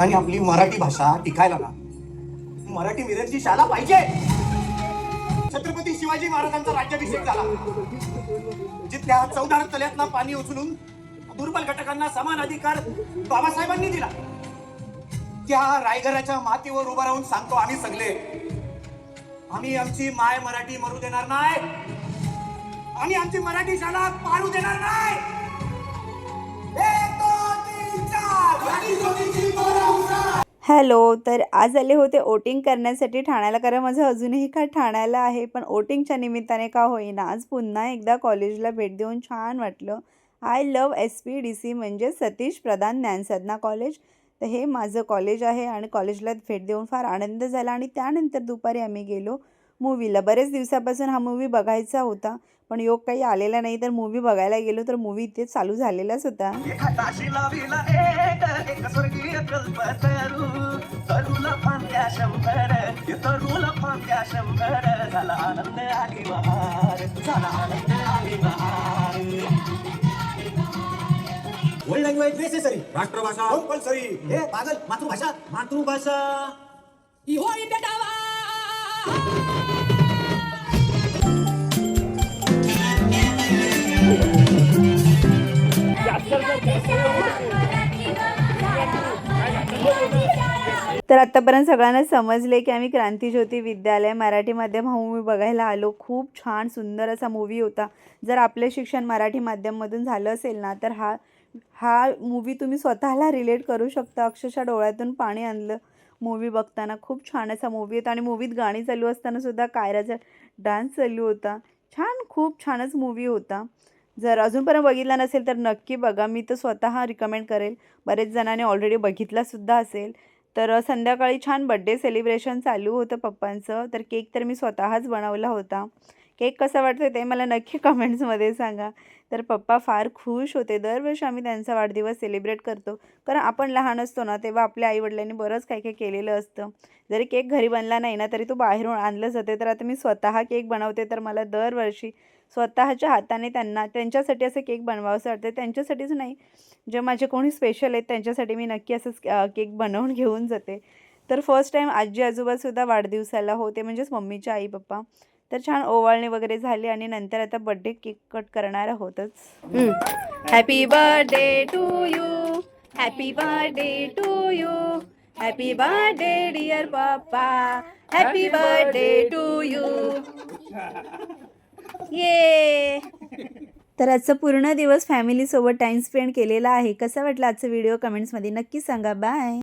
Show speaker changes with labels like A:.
A: आणि आपली मराठी भाषा टिकायला ना मराठी मिरजची शाळा पाहिजे. छत्रपती शिवाजी महाराजांचा राज्याभिषेक झाला, जिथल्या 14 तल्यातनं पाणी उचलून दुर्बल घटकांना समान अधिकार बाबासाहेबांनी दिला. त्या रायगडाच्या मातीवर उभा राहून सांगतो आम्ही सगळे, आम्ही आमची माय मराठी मरू देणार नाही, आम्ही आमची मराठी शाळा पाडू देणार नाही. 1 2 3 4
B: हॅलो, तर आज आले होते वोटिंग करण्यासाठी ठाण्याला, कारण माझं अजूनही काय ठाण्याला आहे, पण वोटिंगच्या निमित्ताने का होईना आज पुन्हा एकदा कॉलेजला भेट देऊन छान वाटलं. आय लव्ह SPDC म्हणजे सतीश प्रधान ज्ञानसाधना कॉलेज. तर हे माझं कॉलेज आहे आणि कॉलेजला भेट देऊन फार आनंद झाला. आणि त्यानंतर दुपारी आम्ही गेलो मूवीला. बरेच दिवसापासून हा मूवी बघायचा होता, पण योग काही आलेला नाही, तर मूवी बघायला गेलो तर मूवी इथे चालू झालेलाच होता.
A: वर्ल्ड लँग्वेज नेसेसरी, राष्ट्रभाषा कंपल्सरी. हे पागल, मातृभाषा मातृभाषा
B: तर आत्तापर्यंत सगळ्यांना समजले की आम्ही क्रांतीज्योती विद्यालय मराठी माध्यम हा मूवी बघायला आलो. खूप छान सुंदर असा मूवी होता. जर आपले शिक्षण मराठी माध्यममधून झालं असेल ना, तर हा हा मूवी तुम्ही स्वतःला रिलेट करू शकता. अक्षरशः डोळ्यातून पाणी आणलं मूवी बघताना. खूप छान असा मूवी होता आणि मूवीत गाणी चालू असताना सुद्धा कायराचा डान्स चालू होता. छान, खूप छानच मूवी होता. जर अजूनपर्यंत बघितला नसेल तर नक्की बघा. मी तर स्वतः रिकमेंड करेल. बरेच जणांनी ऑलरेडी बघितलासुद्धा असेल. तर संध्याकाळी छान बड्डे सेलिब्रेशन चालू होतं पप्पांचं. तर केक तर मी स्वतःच बनवला होता. केक कसा वाटतं ते मला नक्की कमेंट्समध्ये सांगा. तर पप्पा फार खुश होते. दरवर्षी आम्ही त्यांचा वाढदिवस सेलिब्रेट करतो, कारण आपण लहान असतो ना, तेव्हा आपल्या आईवडिलांनी बरंच काही काही केलेलं असतं. जरी केक घरी बनला नाही ना, तरी तो बाहेरून आणलं जाते. तर आता मी स्वतः केक बनवते, तर मला दरवर्षी स्वतःच्या हाताने त्यांच्यासाठी असं केक बनवावंसं वाटतं. त्यांच्यासाठीच नाही, जे माझे कोणी स्पेशल आहेत त्यांच्यासाठी मी नक्की असंच केक बनवून घेऊन जाते. तर फर्स्ट टाईम आजी आजोबासुद्धा वाढदिवसाला होते, म्हणजेच मम्मीचे आई पप्पा. तर छान ओवाळणी वगैरे झाली आणि नंतर आता बड्डे केक कट करणार आहोतच. Happy birthday to you, happy birthday to you, happy birthday dear पप्पा, happy birthday to you. Yay. तर आजचा पूर्ण दिवस फॅमिलीसोबत टाईम स्पेंड केलेला आहे. कसा वाटला आजचा व्हिडिओ कमेंट्समध्ये नक्की सांगा. बाय.